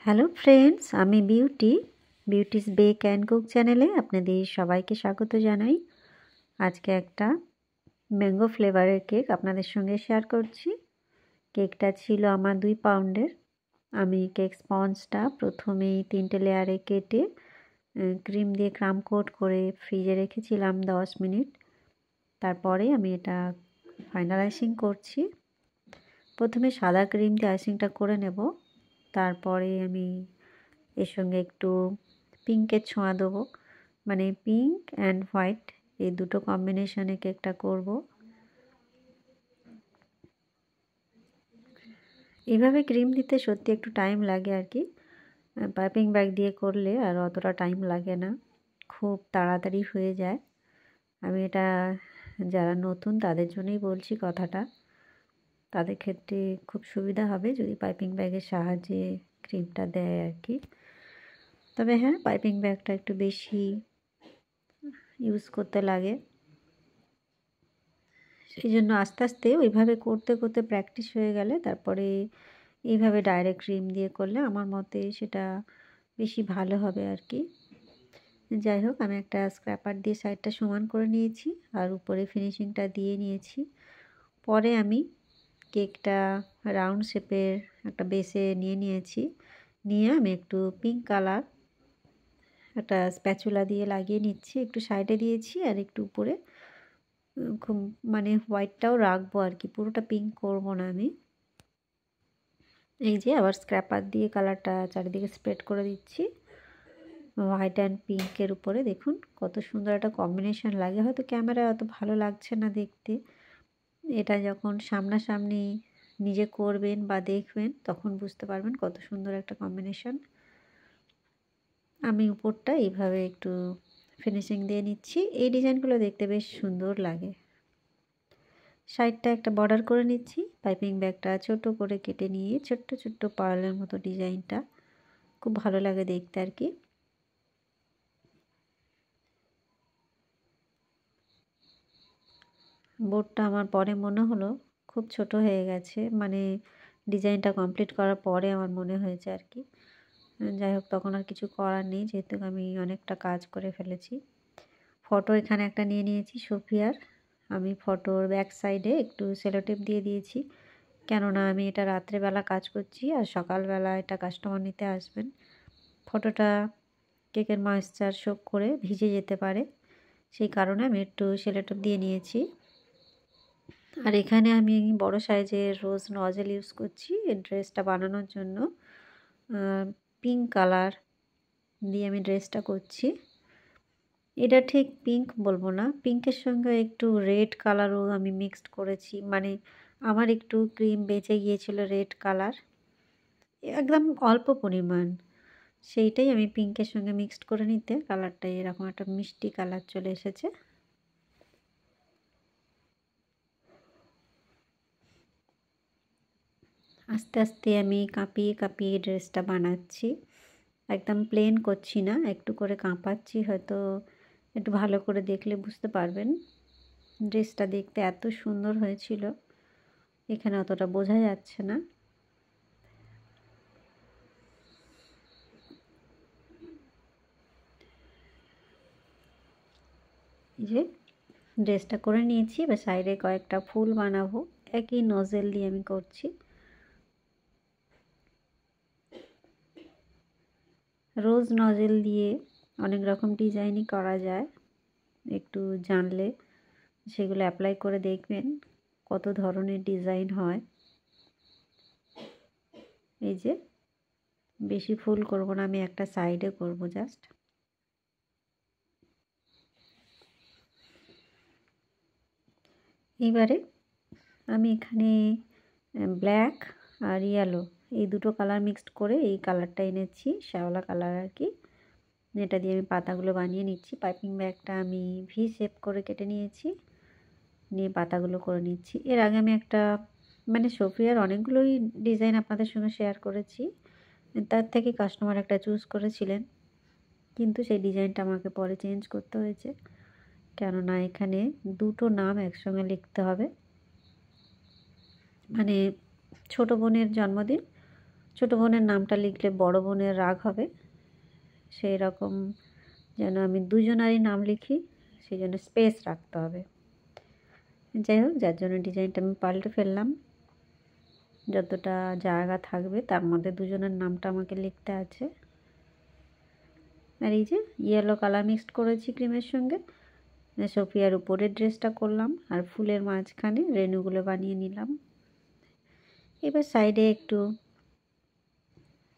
Hello friends, আমি beauties beck and cook চ্যানেলে আপনাদের সবাইকে স্বাগত জানাই। আজকে একটা ম্যাঙ্গো ফ্লেভারের কেক আপনাদের সঙ্গে শেয়ার করছি। কেকটা ছিল আমার 2 পাউন্ডের। আমি কেক স্পঞ্জটা প্রথমেই 3টে লেয়ারে কেটে ক্রিম দিয়ে ক্রাম কোট করে ফ্রিজে রেখেছিলাম 10 মিনিট। তারপরে আমি এটা ফাইনাল আইসিং করছি। প্রথমে সাদা ক্রিম দিয়ে আইসিংটা করে নেব, তারপরে আমি এর সঙ্গে একটু পিঙ্কের ছোঁয়া দেবো, মানে পিঙ্ক অ্যান্ড হোয়াইট এই দুটো কম্বিনেশনে কেকটা করব। এইভাবে ক্রিম দিতে সত্যি একটু টাইম লাগে আর কি। পাইপিং ব্যাগ দিয়ে করলে আর অতটা টাইম লাগে না, খুব তাড়াতাড়ি হয়ে যায়। আমি এটা যারা নতুন তাদের জন্যই বলছি কথাটা, তাদের ক্ষেত্রে খুব সুবিধা হবে যদি পাইপিং ব্যাগের সাহায্যে ক্রিমটা দেয় আর কি। তবে হ্যাঁ, পাইপিং ব্যাগটা একটু বেশি ইউজ করতে লাগে, সেই জন্য আস্তে আস্তে ওইভাবে করতে করতে প্র্যাকটিস হয়ে গেলে তারপরে এইভাবে ডাইরেক্ট ক্রিম দিয়ে করলে আমার মতে সেটা বেশি ভালো হবে আর কি। যাই হোক, আমি একটা স্ক্র্যাপার দিয়ে সাইডটা সমান করে নিয়েছি আর উপরে ফিনিশিংটা দিয়ে নিয়েছি। পরে আমি কেকটা রাউন্ড শেপের একটা বেসে নিয়েছি। নিয়ে আমি একটু পিঙ্ক কালার একটা স্প্যাচুলা দিয়ে লাগিয়ে নিচ্ছি, একটু সাইডে দিয়েছি আর একটু উপরে খুব মানে হোয়াইটটাও রাখবো আর কি, পুরোটা পিঙ্ক করব না আমি। এই যে আবার স্ক্র্যাপার দিয়ে কালারটা চারিদিকে স্প্রেড করে দিচ্ছি হোয়াইট অ্যান্ড পিঙ্কের উপরে। দেখুন কত সুন্দর একটা কম্বিনেশন লাগে, হয়তো ক্যামেরায় অত ভালো লাগছে না দেখতে, এটা যখন সামনাসামনি নিজে করবেন বা দেখবেন তখন বুঝতে পারবেন কত সুন্দর একটা কম্বিনেশন। আমি উপরটা এইভাবে একটু ফিনিশিং দিয়ে নিচ্ছি, এই ডিজাইনগুলো দেখতে বেশ সুন্দর লাগে। সাইডটা একটা বর্ডার করে নিচ্ছি, পাইপিং ব্যাগটা ছোট করে কেটে নিয়ে ছোট্ট ছোট্ট পার্লের মতো ডিজাইনটা খুব ভালো লাগে দেখতে আর কি। বোর্ডটা আমার পরে মনে হলো খুব ছোট হয়ে গেছে, মানে ডিজাইনটা কমপ্লিট করার পরে আমার মনে হয়েছে আর কি। যাই হোক, তখন আর কিছু করার নেই যেহেতু আমি অনেকটা কাজ করে ফেলেছি। ফটো এখানে একটা নিয়ে নিয়েছি সোফিয়ার। আমি ফটোর ব্যাক সাইডে একটু সেলোটেপ দিয়ে দিয়েছি, কেননা আমি এটা রাত্রেবেলা কাজ করছি আর সকালবেলা এটা কাস্টমার নিতে আসবেন। ফটোটা কেকের ময়েশ্চার শোক করে ভিজে যেতে পারে, সেই কারণে আমি একটু সেলোটেপ দিয়ে নিয়েছি। আর এখানে আমি বড় সাইজের রোজ নজেল ইউজ করছি এই ড্রেসটা বানানোর জন্য। পিঙ্ক কালার দিয়ে আমি ড্রেসটা করছি। এটা ঠিক পিঙ্ক বলবো না, পিঙ্কের সঙ্গে একটু রেড কালারও আমি মিক্সড করেছি, মানে আমার একটু ক্রিম বেঁচে গিয়েছিল রেড কালার, একদম অল্প পরিমাণ, সেইটাই আমি পিঙ্কের সঙ্গে মিক্সড করে নিতে কালারটা এরকম একটা মিষ্টি কালার চলে এসেছে। আস্তে আস্তে আমি কাঁপিয়ে কাঁপিয়ে ড্রেসটা বানাচ্ছি, একদম প্লেন করছি না, একটু করে কাঁপাচ্ছি, হয়তো একটু ভালো করে দেখলে বুঝতে পারবেন। ড্রেসটা দেখতে এত সুন্দর হয়েছিল, এখানে অতটা বোঝা যাচ্ছে না। এই যে ড্রেসটা করে নিয়েছি, এবার সাইডে কয়েকটা ফুল বানাবো, একই নজেল দিয়ে আমি করছি। রোজ নজেল দিয়ে অনেক রকম ডিজাইনই করা যায়, একটু জানলে সেগুলো অ্যাপ্লাই করে দেখবেন কত ধরনের ডিজাইন হয়। এই যে বেশি ফুল করব না, আমি একটা সাইডে করব জাস্ট। এইবারে আমি এখানে ব্ল্যাক আর ইয়েলো এই দুটো কালার মিক্সড করে এই কালারটা এনেছি, শ্যাওলা কালার আর কি। এটা দিয়ে আমি পাতাগুলো বানিয়ে নিচ্ছি। পাইপিং ব্যাগটা আমি ভি শেপ করে কেটে নিয়েছি, নিয়ে পাতাগুলো করে নিচ্ছি। এর আগে আমি একটা মানে সোফিয়ার অনেকগুলোই ডিজাইন আপনাদের সঙ্গে শেয়ার করেছি, তার থেকে কাস্টমার একটা চুজ করেছিলেন, কিন্তু সেই ডিজাইনটা আমাকে পরে চেঞ্জ করতে হয়েছে, কেননা এখানে দুটো নাম একসঙ্গে লিখতে হবে। মানে ছোটো বোনের জন্মদিন, ছোটো বোনের নামটা লিখলে বড় বোনের রাগ হবে, সেই রকম যেন আমি দুজনারই নাম লিখি, সেই জন্য স্পেস রাখতে হবে। যাই হোক, যার জন্য ডিজাইনটা আমি পাল্টে ফেললাম। যতটা জায়গা থাকবে তার মধ্যে দুজনের নামটা আমাকে লিখতে আছে। আর এই যে ইয়েলো কালার মিক্সড করেছি ক্রিমের সঙ্গে, সোফিয়ার উপরের ড্রেসটা করলাম আর ফুলের মাঝখানে রেণুগুলো বানিয়ে নিলাম। এবার সাইডে একটু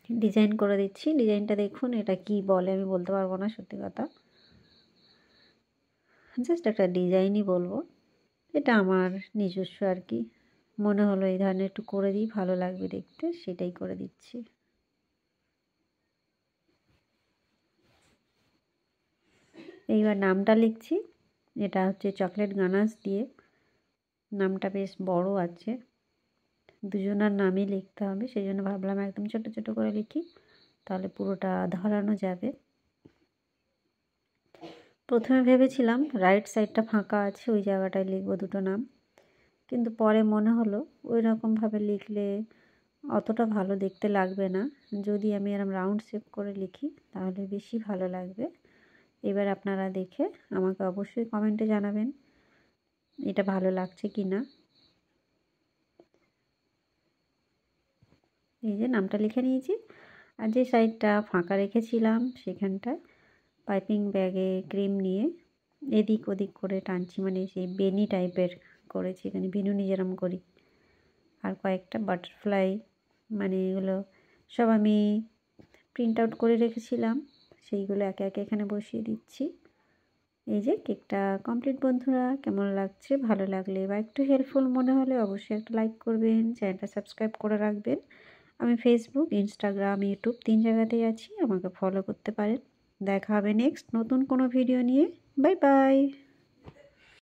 ডিজাইন করে দিচ্ছি। ডিজাইনটা দেখুন, এটা কি বলে আমি বলতে পারবো না, সত্যি কথা, জাস্ট একটা ডিজাইনই বলবো। এটা আমার নিজস্ব আর কি, মনে হলো এই ধরনের একটু করে দিই, ভালো লাগবে দেখতে, সেটাই করে দিচ্ছি। এইবার নামটা লিখছি। এটা হচ্ছে চকলেট গানাশ দিয়ে, নামটা বেশ বড় আছে, দুজনার নামই লিখতে হবে, সেই জন্য ভাবলাম একদম ছোট ছোট করে লিখি, তাহলে পুরোটা ধরানো যাবে। প্রথমে ভেবেছিলাম রাইট সাইডটা ফাঁকা আছে, ওই জায়গাটায় লিখবো দুটো নাম, কিন্তু পরে মনে হলো ওই রকমভাবে লিখলে অতটা ভালো দেখতে লাগবে না, যদি আমি এরকম রাউন্ড শেপ করে লিখি তাহলে বেশি ভালো লাগবে। এবার আপনারা দেখে আমাকে অবশ্যই কমেন্টে জানাবেন এটা ভালো লাগছে কি না। এই যে নামটা লিখে নিয়েছি, আর যে সাইডটা ফাঁকা রেখেছিলাম সেখানটা পাইপিং ব্যাগে ক্রিম নিয়ে এদিক ওদিক করে টানছি, মানে সেই বেনি টাইপের করেছি, এখানে বেনুনি যেরকম করি। আর কয়েকটা বাটারফ্লাই, মানে এগুলো সব আমি প্রিন্ট আউট করে রেখেছিলাম, সেইগুলো একে একে এখানে বসিয়ে দিচ্ছি। এই যে কেকটা কমপ্লিট বন্ধুরা, কেমন লাগছে? ভালো লাগলে বা একটু হেল্পফুল মনে হলে অবশ্যই একটা লাইক করবেন, চ্যানেলটা সাবস্ক্রাইব করে রাখবেন। আমি ফেসবুক, ইনস্টাগ্রাম, ইউটিউব 3 জায়গাতেই আছি, আমাকে ফলো করতে পারেন। দেখা হবে নেক্সট নতুন কোনো ভিডিও নিয়ে। Bye bye.